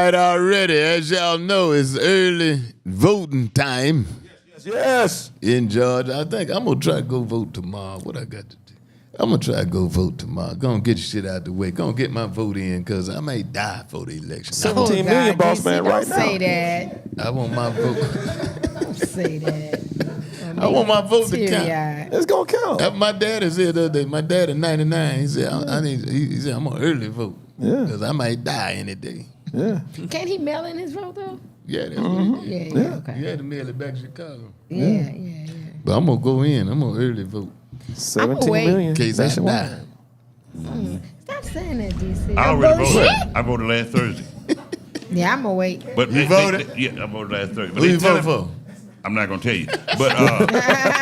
Right, already, as y'all know, it's early voting time. Yes. In Georgia. I think I'm going to try to go vote tomorrow. What I got to do? I'm going to try to go vote tomorrow. Go and get your shit out the way. Go and get my vote in because I may die for the election. 17 million, boss man, right now. Don't say that. I want my vote. Don't say that. I want my vote to count. It's going to count. My dad is here the other day. My dad is 99. He said, he said I'm going to early vote because I might die any day. Yeah. Can't he mail in his vote, though? Yeah, that's what he did. Yeah, okay. He had to mail it back to Chicago. Yeah. But I'm going to go in. I'm going to early vote. 17 million. In case I die. Stop saying that, DC. I already voted. I voted last Thursday. Yeah, I'm going to wait. But You voted? Yeah, I voted last Thursday. But Who you vote for? I'm not going to tell you. But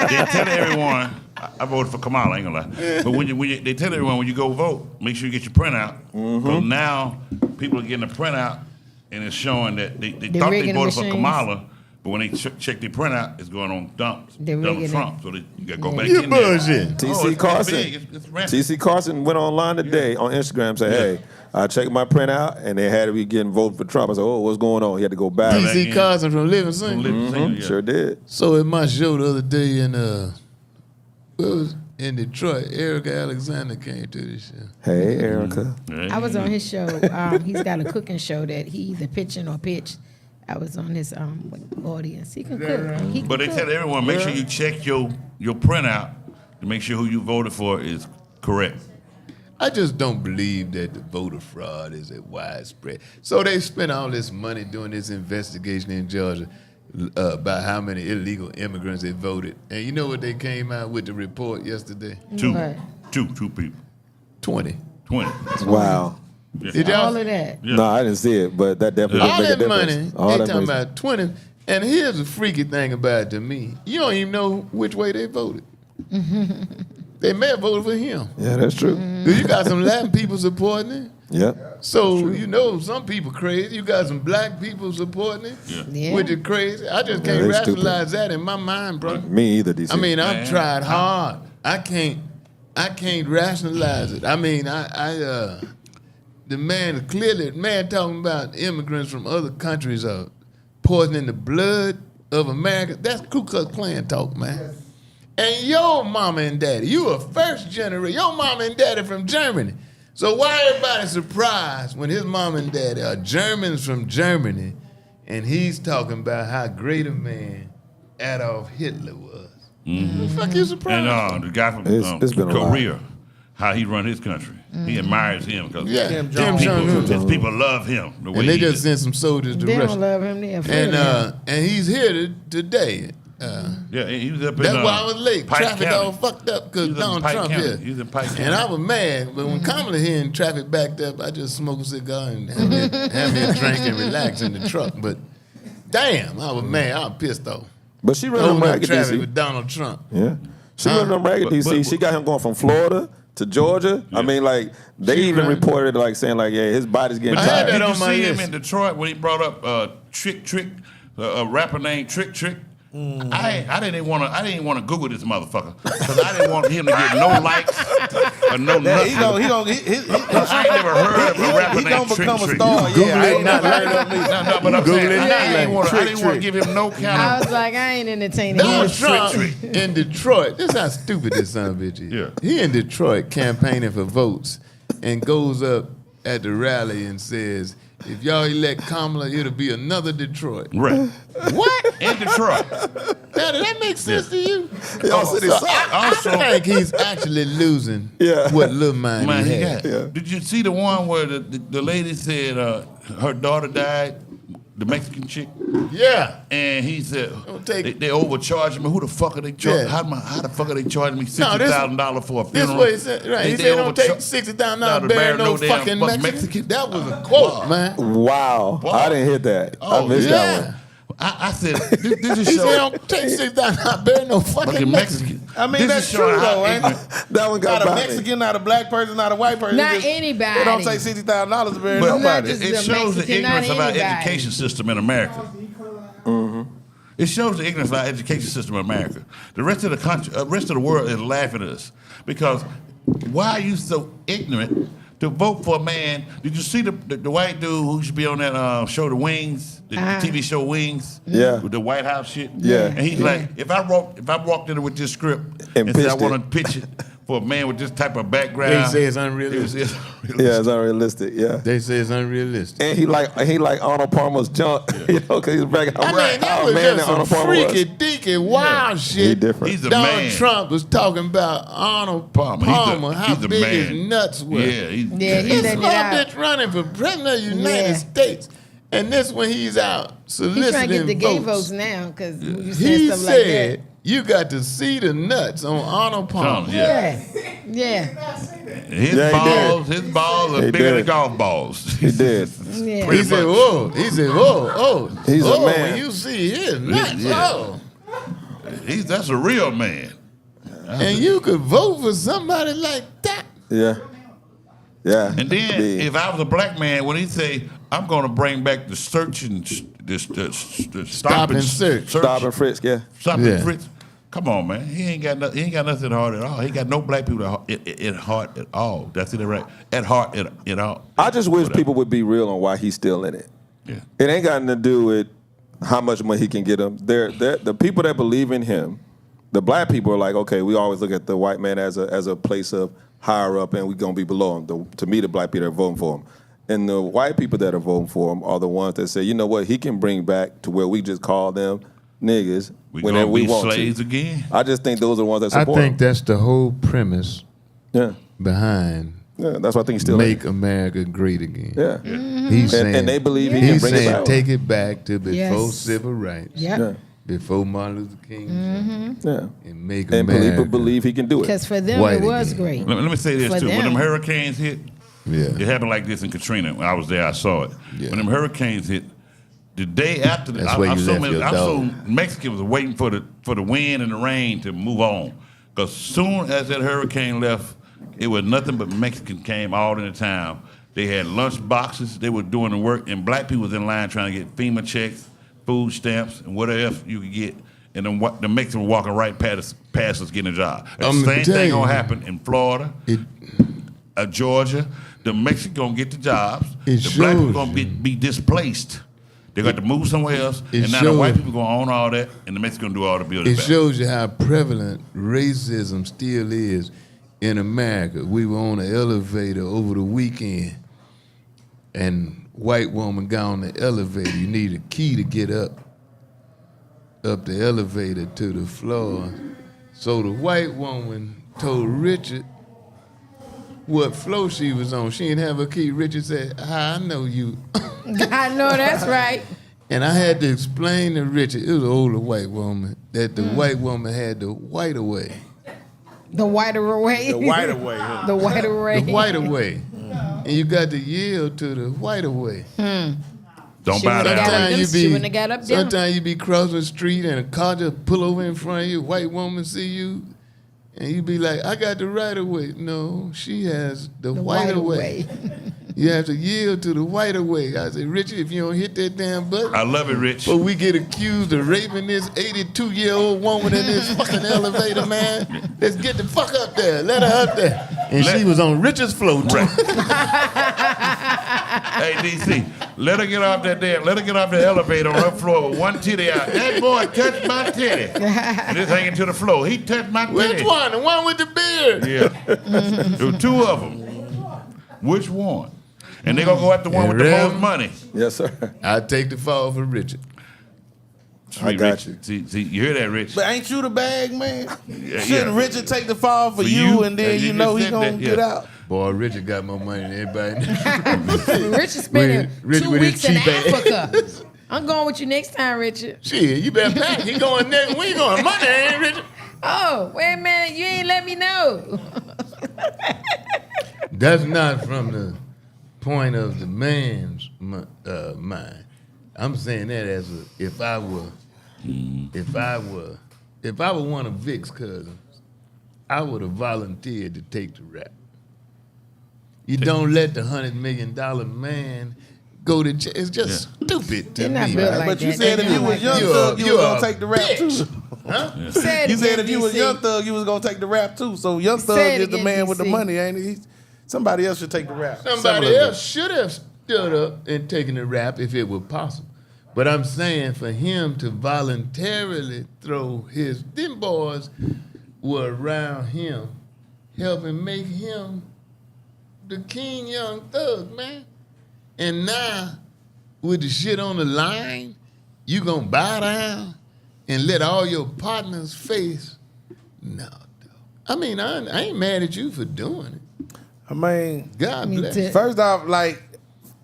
they tell everyone, I voted for Kamala, I ain't going to lie. But when they tell everyone when you go vote, make sure you get your printout. Because now people are getting a printout and it's showing that they thought they voted for Kamala. But when they check their printout, it's going on Donald Trump. So you got to go back in there. TC Carson. TC Carson went online today on Instagram and said, hey, I checked my printout and they had to be getting voted for Trump. I said, oh, what's going on? He had to go back. TC Carson from Living Single? Sure did. So at my show the other day in Detroit, Erica Alexander came to the show. Hey, Erica. I was on his show. He's got a cooking show that he either pitching or pitched. I was on his audience. He can cook. But they tell everyone, make sure you check your printout to make sure who you voted for is correct. I just don't believe that the voter fraud is widespread. So they spent all this money doing this investigation in Georgia about how many illegal immigrants they voted. And you know what they came out with the report yesterday? Two people. 20. Wow. Did y'all? All of that. No, I didn't see it, but that definitely all make a that difference. Money, they talking about 20. And here's the freaky thing about it to me. You don't even know which way they voted. They may have voted for him. Yeah, that's true. You got some Latin people supporting it. Yeah. So, you know, some people crazy. You got some black people supporting it, which is crazy. I just can't rationalize that in my mind, bro. Me either, DC. I mean, I've tried hard. I can't rationalize it. I mean, the man talking about immigrants from other countries are poisoning the blood of America. That's Ku Klux Klan talk, man. And your mama and daddy, you a first generation. Your mama and daddy from Germany. So why everybody surprised when his mom and daddy are Germans from Germany and he's talking about how great a man Adolf Hitler was? The fuck you surprised? And the guy from Korea, how he run his country. He admires him because his people love him. The way and they just sent some soldiers to Russia. They don't love him there. And he's here today. He was up in that's why I was late. Pike Traffic County. all fucked up because Donald Trump here. He was in Pike County. And I was mad, but when Kamala here and traffic backed up, I just smoked a cigar and have me a drink and relax in the truck. But damn, I was mad. I was pissed off. But she running them ragged, traffic DC. with Donald Trump. Yeah. She running them ragged, DC. She got him going from Florida to Georgia. I mean, like, they even reported, like, saying, like, yeah, his body's getting tired. Did you see him in Detroit when he brought up Trick, a rapper named Trick? I didn't want to Google this motherfucker because I didn't want him to get no likes or no nothing. I ain't never heard of a rapper named Trick. He gonna become a star. Yeah, I ain't not like no, but I'm saying I didn't want to give him no kind of. I was like, I ain't entertaining Donald him. Trump in Detroit. This is how stupid this son of a bitch is. Yeah. He in Detroit campaigning for votes and goes up at the rally and says, if y'all elect Kamala, it'll be another Detroit. Right. What? In Detroit. Now, does that make sense to you? I think he's actually losing what little mind he had. Did you see the one where the lady said her daughter died, the Mexican chick? Yeah. And he said, they overcharged me. Who the fuck are they charging? How the fuck are they charging me $60,000 for a funeral? This way he said, right. He said, don't take $60,000 to bury no fucking Mexican. That was a quote, man. Wow. I didn't hit that. I missed that one. I said, this is he showing. He said, don't take $6,000 to bury no fucking Mexican. I mean, that's true, though, ain't it? That one got not a Mexican, not a black person, not a white person. Not anybody. It don't take $60,000 to bury nobody. It shows the ignorance of our education system in America. It shows the ignorance of our education system in America. The rest of the country, rest of the world is laughing at us because why are you so ignorant to vote for a man. Did you see the white dude who should be on that show, The Wings, the TV show Wings? Yeah. With the White House shit? Yeah. And he's like, if I walked in there with this script and said I want to pitch it for a man with this type of background. They say it's unrealistic. Yeah, it's unrealistic. Yeah. They say it's unrealistic. And he like Arnold Palmer's junk, you know, because he's back. I mean, that was just some freaky deaky wild shit. He different. He's a Donald man. Trump was talking about Arnold Palmer, how he's a big man. his nuts were. Yeah, he This let it little out. bitch running for president of the United States. And this when he's out soliciting He's trying to get the gay votes. votes now because you said He stuff said, like that. you got to see the nuts on Arnold Palmer. Yeah. His balls are bigger than golf balls. He did. Yeah. He said, whoa. He said, whoa. He's a man. When you see his nuts, Yeah. That's a real man. And you could vote for somebody like that. Yeah. Yeah. And then if I was a black man, when he say, I'm going to bring back the search and the Stop and search. Stop and frisk, yeah. Stop Yeah. and frisk. Come on, man. He ain't got nothing at heart at all. He ain't got no black people at heart at all. That's it, right? At heart at all. I just wish people would be real on why he's still in it. Yeah. It ain't got nothing to do with how much money he can get them. The people that believe in him, the black people are like, okay, we always look at the white man as a place of higher up, and we're gonna be below him. To me, the black people are voting for him, and the white people that are voting for him are the ones that say, you know what, he can bring back to where we just call them niggas whenever we want slaves to. again. I just think those are the ones that support I think him. that's the whole premise Yeah, behind that's why I think he's still Make in. America Great Again. Yeah, He's saying, and they believe he can he's bring it saying back. take it back to before Yes. civil rights, Yeah, before Martin Luther King, yeah. and make And America. people believe he can do it. Because for them, White it was again. great. Let me say this For too. When them. them hurricanes hit, Yeah. it happened like this in Katrina. When I was there, I saw it. Yeah. When them hurricanes hit, the day after that, That's where you left your I'm dog. so Mexicans were waiting for the wind and the rain to move on. Because soon as that hurricane left, it was nothing but Mexicans came all in the town. They had lunch boxes. They were doing the work, and black people was in line trying to get FEMA checks, food stamps, and whatever else you could get. And the Mexicans were walking right past us getting a job. The I'm same tell thing you. gonna happen in Florida, Georgia. The Mexicans gonna get the jobs. It The black people shows gonna you. be displaced. They got to move somewhere else, It and now the white shows- people gonna own all that, and the Mexicans gonna do all the building. It back. shows you how prevalent racism still is in America. We were on an elevator over the weekend, and white woman got on the elevator. You need a key to get up the elevator to the floor. So the white woman told Richard what floor she was on. She didn't have a key. Richard said, I know you. I know that's right. And I had to explain to Richard, it was an older white woman, that the white woman had the white away. The whiter away. The white away. Huh? The whiter away. The white away. And you got to yield to the white away. Don't bow would've got down. up them- she wouldn't have got up there. Sometimes you be crossing the street and a car just pull over in front of you, white woman see you, and you be like, I got the right of way. No, she has the white away. You have to yield to the white away. I say, Richard, if you don't hit that damn button, I love it, Rich. but we get accused of raping this 82-year-old woman in this fucking elevator, man. Let's get the fuck up there. Let her up there. And she was on Richard's floor, too. Hey, DC, let her get off that damn. Let her get off the elevator on her floor with one titty out. That boy touched my titty, and it's hanging to the floor. He touched my titty. Which one? The one with the beard? Yeah, there were two of them. Which one? And they gonna go after the one And with the Rev- most money. Yes, sir. I take the fall for Richard. I got Rich. you. See, you hear that, Rich? But ain't you the bag, man? Yeah, Shouldn't yeah. Richard take the fall for For you, you? and then Yeah, you you know just he said gonna that, get yeah. out? Boy, Richard got more money than everybody. Richard spending Rich 2 with his weeks in cheap ass. Africa. I'm going with you next time, Richard. Shit, you better pack. He going next. We going Monday, ain't Richard? Oh, wait a minute. You ain't let me know. That's not from the point of the man's mind. I'm saying that as if I were one of Vic's cousins, I would have volunteered to take the rap. You don't let the $100 million man go to jail. It's just stupid to They're not me. built man. like But you that. said They if you not was like young that. thug, you You was a gonna take the rap too. Say it You said again, if you was DC. young thug, you was gonna take the rap too. So young Say thug it is the again, man with the DC. money, ain't he? Somebody else should take the rap. Somebody else should have stood up and taken the rap if it were possible. But I'm saying for him to voluntarily throw them boys were around him, helping make him the king young thug, man. And now, with the shit on the line, you gonna bow down and let all your partners face? No, dog. I mean, I ain't mad at you for doing it. I mean, God bless. first off, like,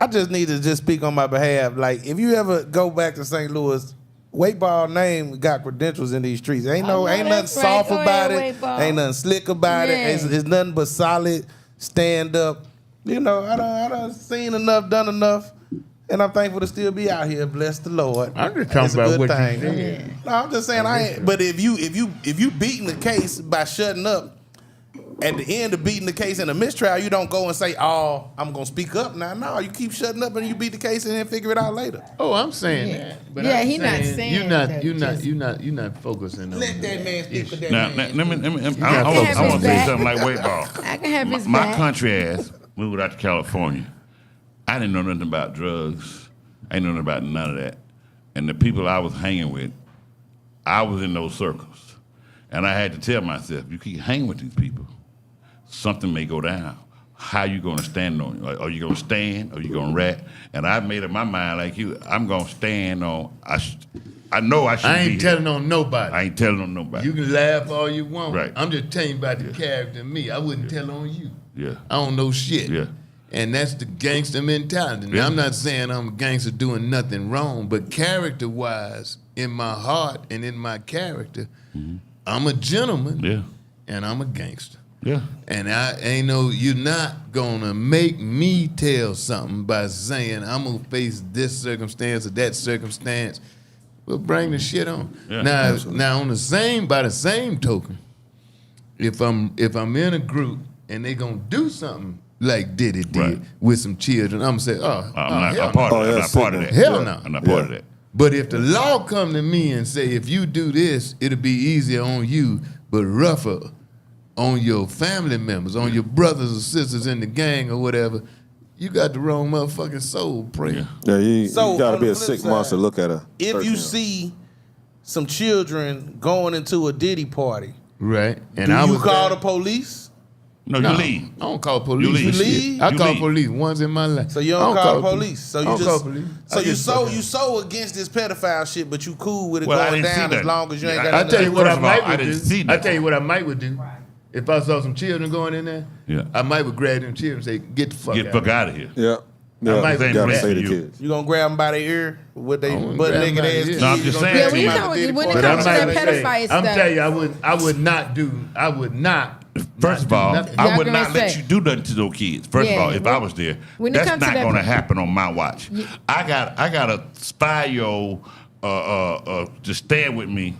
I just need to just speak on my behalf. Like, if you ever go back to St. Louis, Weightball name got credentials in these streets. Ain't nothing that's soft right. Go about ahead, it. Weightball. Ain't nothing slick about Yeah. it. It's nothing but solid stand up. You know, I done seen enough, done enough, and I'm thankful to still be out here. Bless the Lord. I'm just talking It's a about good what thing. you said. No, I'm just saying I ain't. But if you beating the case by shutting up, at the end of beating the case in a mistrial, you don't go and say, "Oh, I'm gonna speak up now." No, you keep shutting up and you beat the case and then figure it out later. Oh, I'm saying Yeah. that. But Yeah, I'm he not saying you're not that, you're not focusing on Let that man speak for that Now, man. let me have I want his to say back. something like Weightball. I can have his My back. country ass moved out to California. I didn't know nothing about drugs. I didn't know nothing about none of that. And the people I was hanging with, I was in those circles. And I had to tell myself, you keep hanging with these people, something may go down. How you gonna stand on it? Are you gonna stand or you gonna rat? And I made up my mind like you, I'm gonna stand on, I know I should I be ain't here. telling on nobody. I ain't telling on nobody. You can laugh all you want. Right. I'm just telling you about the character of me. I wouldn't tell on you. Yeah. I don't know shit. Yeah. And that's the gangster mentality. Now, Yeah. I'm not saying I'm a gangster doing nothing wrong, but character-wise, in my heart and in my character, I'm a gentleman Yeah. and I'm a gangster. Yeah. And I ain't you're not gonna make me tell something by saying I'm gonna face this circumstance or that circumstance. We'll bring the shit on. Yeah, now on by the same token, if I'm in a group and they gonna do something like Diddy did Right. with some children, I'm gonna say, I'm not hell a part no. of that. I'm that's not part of sick. that. Hell no. I'm not part of that. But if the law come to me and say, if you do this, it'll be easier on you, but rougher on your family members, on your brothers or sisters in the gang or whatever, you got the wrong motherfucking soul, pray. Yeah, you So, gotta on be the a flip sick monster. side, Look at her. If you see some children going into a Diddy party, Right. And do I you was call the there. police? No, No, you leave. I don't call police. You leave. for shit. You leave? I You call leave. police once in my life. So you don't I call the police. So I you don't just call police. so I you just so fuck you so against this pedophile shit, but you cool with it Well, I going didn't see down that. as long as you ain't Yeah, got. I nothing tell to you do what with I First of all, might I would didn't do. see I that. tell you what I might would do. If I saw some children going in there, Yeah. I might would grab them children and say, "Get the fuck Get out." fuck out of here. Yeah. I might You be gotta glad say for the you. kids. You gonna grab them by their ear with they I wouldn't butt grab 'em naked by the ass ear. kids? No, I'm just You gonna saying grab to them you. by the When Diddy it party? comes But I to might that say, pedophile I'm stuff. telling you, I would not do. First of all, nothing. I Yeah, would I not was let gonna say. you do nothing to those kids. First of Yeah, all, if I was there, when it that's comes to not that going to part- happen on my watch. I got a 5-year-old to stand with me.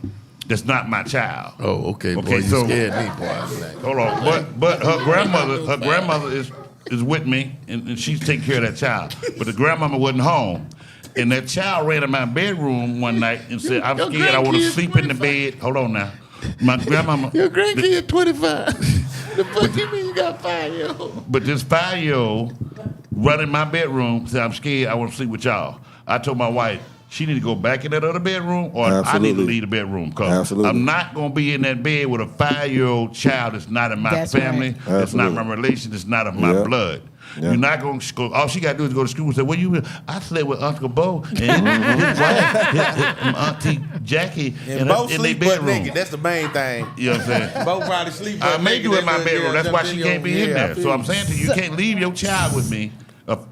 That's not my child. Oh, okay. Boy, Okay, you so- scared me, boy. I'm like, Hold on, but her grandmother is with me, and she's taking care of that child. But the grandmama wasn't home, and that child ran in my bedroom one night and said, "I'm Your scared. I want to grandkid's sleep in the 25. bed." Hold on now, my grandmama. your grandkid 25. The fuck you mean you got 5-year-old? But this 5-year-old run in my bedroom, said, "I'm scared. I want to sleep with y'all." I told my wife, she need to go back in that other bedroom, or I need to Absolutely. leave the bedroom, because Absolutely. I'm not going to be in that bed with a 5-year-old child that's not in my That's family, right. that's not Absolutely. my relation, that's not of my Yep. blood. Yep. You're not going to go. All she got to do is go to school and say, "Well, I slept with Uncle Bo and his wife, his Auntie Jackie, And in both their sleep butt bedroom." naked. That's the main thing. You know what I'm saying? Both probably sleep. I butt made naked. you in my That bedroom. little That's girl why jumped she in can't be your- in yeah, I there. feel So you. I'm saying to you, you can't leave your child with me.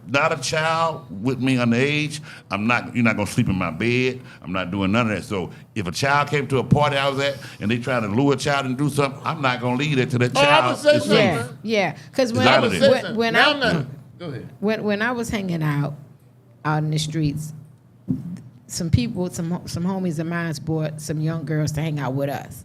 Not a child with me underage. You're not gonna sleep in my bed. I'm not doing none of that. So if a child came to a party I was at and they trying to lure a child and do something, I'm not gonna leave it to that Oh, I child. would say is something. safe. Yeah. Because when It's I out was of there. when Now I I'm not. Go ahead. when I was hanging out in the streets, some people, some homies of mine brought some young girls to hang out with us.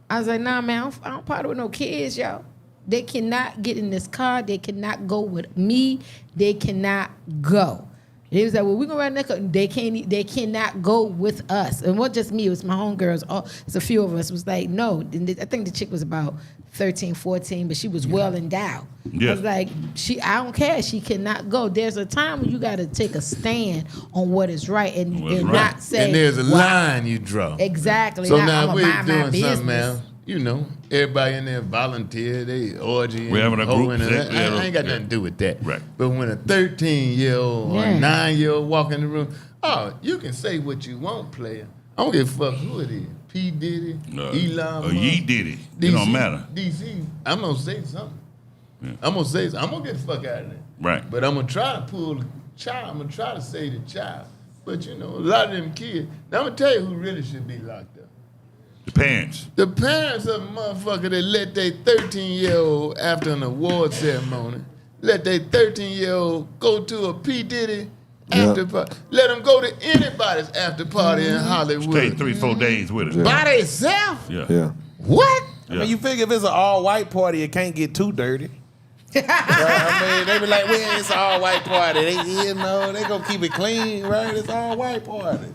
I was like, nah, man, I don't party with no kids, yo. They cannot get in this car. They cannot go with me. They cannot go. He was like, well, we're gonna ride that. They cannot go with us. And what just me, it was my homegirls. It's a few of us was like, no. And I think the chick was about 13, 14, but she was well endowed. Yeah. I was like, I don't care. She cannot go. There's a time when you got to take a stand on what is right and not say. And there's a line you draw. Exactly. So now now I'm we're mind my doing business. something, man. You know, everybody in there volunteer, they orgy. We're having a group and sex, I ain't got nothing to do with that. Right. But when a 13-year-old or a Yeah. 9-year-old walk in the room, you can say what you want, player. I don't give a fuck who it is. P. Diddy, Elon Musk. Ye Diddy. It don't matter. DC, I'm going to say something. Yeah. I'm going to say something. I'm going to get the fuck out of there. Right. But I'm going to try to pull the child. I'm going to try to say the child. But, you know, a lot of them kids. Now, I'm going to tell you who really should be locked up. The parents. The parents of a motherfucker that let their 13-year-old, after an award ceremony, let their 13-year-old go to a P. Diddy after party. Let them go to anybody's after party in Hollywood. Stay 3-4 days with it. By themselves? Yeah. What? I mean, you figure if it's an all-white party, it can't get too dirty. Right? I mean, they be like, well, it's an all-white party. They gonna keep it clean, right? It's all-white party.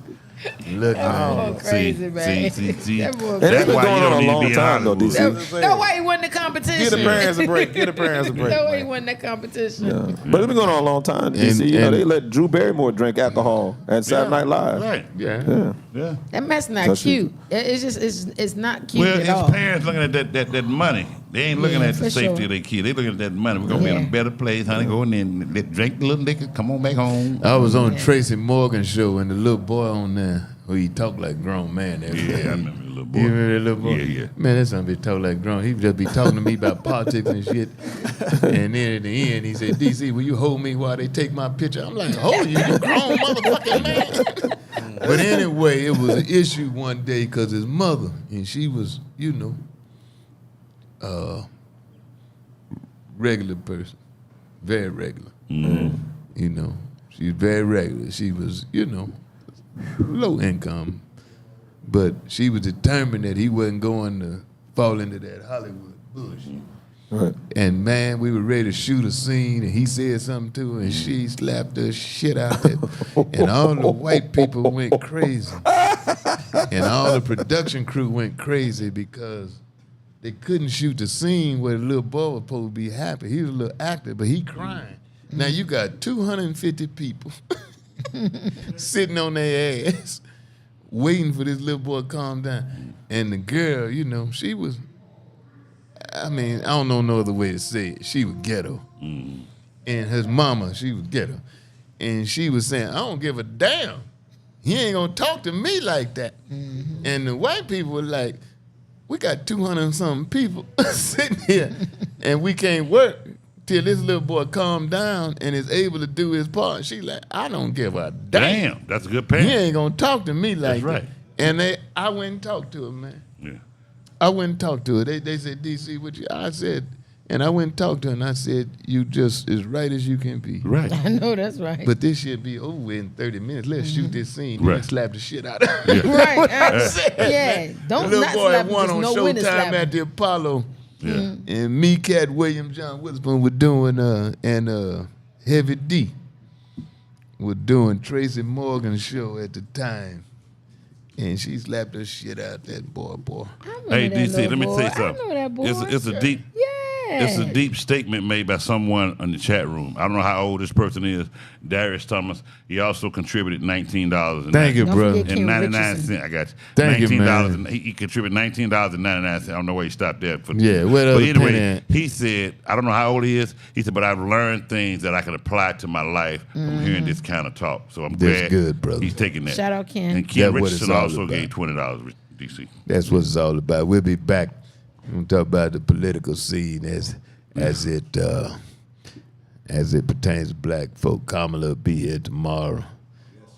Look, Oh, crazy, man. See. That boy And it's been why going you don't on a need to long be in time, though, Hollywood. DC. No way he won the competition. Get the parents a break. Get the parents a break. No way he man. won that competition. Yeah. But it's been going on a long time, DC. You know, and- they let Drew Barrymore drink alcohol at Saturday Night Live. Right. yeah. Yeah. That mess not That's cute. It's just it's not cute Well, at his all. parents looking at that money. They ain't looking Yeah, at the for safety sure. of their kid. They looking at that money. We're gonna be in Yeah. a better place, honey. Go in there and drink a little liquor. Come on back home. I was on Tracy Morgan show and the little boy on there, who he talked like grown man. Every day. Yeah, I remember the little boy. You remember that little boy? Yeah. Man, that son be talking like grown. He just be talking to me about politics and shit. And then at the end, he said, DC, will you hold me while they take my picture? I'm like, hold you grown motherfucking man. But anyway, it was an issue one day because his mother, and she was, you know, regular person, very regular. Mm-hmm. You know, she's very regular. She was, you know, low income, but she was determined that he wasn't going to fall into that Hollywood bullshit. Right. And man, we were ready to shoot a scene, and he said something to her, and she slapped the shit out of it. And all the white people went crazy. And all the production crew went crazy because they couldn't shoot the scene where the little boy was supposed to be happy. He was a little actor, but he crying. Now you got 250 people sitting on their ass, waiting for this little boy to calm down. And the girl, you know, she was, I mean, I don't know no other way to say it. She was ghetto. And his mama, she was ghetto. And she was saying, I don't give a damn. He ain't gonna talk to me like that. And the white people were like, we got 200 and something people sitting here and we can't work till this little boy calm down and is able to do his part. She like, I don't give a damn. Damn, that's a good He parent. ain't gonna talk to me like That's right. that. And I went and talked to her, man. Yeah. I went and talked to her. They said, DC, what you? I said, and I went and talked to her, and I said, you just as right as you can be. Right. I know that's right. But this should be over in 30 minutes. Let's shoot this scene. Right. Then slap the shit out of her. right. Yeah, Don't the little not boy slap won just on no winner Showtime slap. at the Apollo. Yeah. And me, Cat Williams, John Witherspoon were doing, and Heavy D were doing Tracy Morgan's show at the time. And she slapped the shit out that boy. Hey, that DC, let me little say boy. something. I know that boy. It's a deep. Yeah. It's a deep statement made by someone in the chat room. I don't know how old this person is. Darius Thomas. He also contributed $19. Thank you, Don't brother. forget And Ken 99 Richardson. cents. I got you. Thank you, $19. man. And he contributed $19.99. I don't know where he stopped there. Yeah, what but other anyway, penny at? he said, I don't know how old he is. He said, but I've learned things that I can apply to my life from hearing this kind of talk. So I'm That's glad good, brother. he's taking that. Shout out Ken. And Ken That's what it's Richardson all also about. gave $20, DC. That's what it's all about. We'll be back. We'll talk about the political scene as it pertains to black folk. Kamala will be here tomorrow.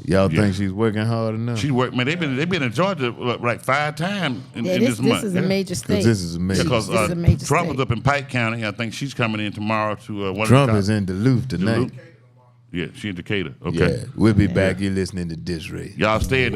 Y'all Yeah. think she's working hard enough? She worked, man. They've been in Georgia like 5 times in Yeah, this month. this is a major state. Because this is amazing. Because This is a major Trump state. was up in Pike County. I think she's coming in tomorrow to one Trump of the is in Duluth tonight. Duluth. Yeah, she in Decatur. Okay. Yeah, we'll be back. You're listening to DisRace. Y'all stay in there.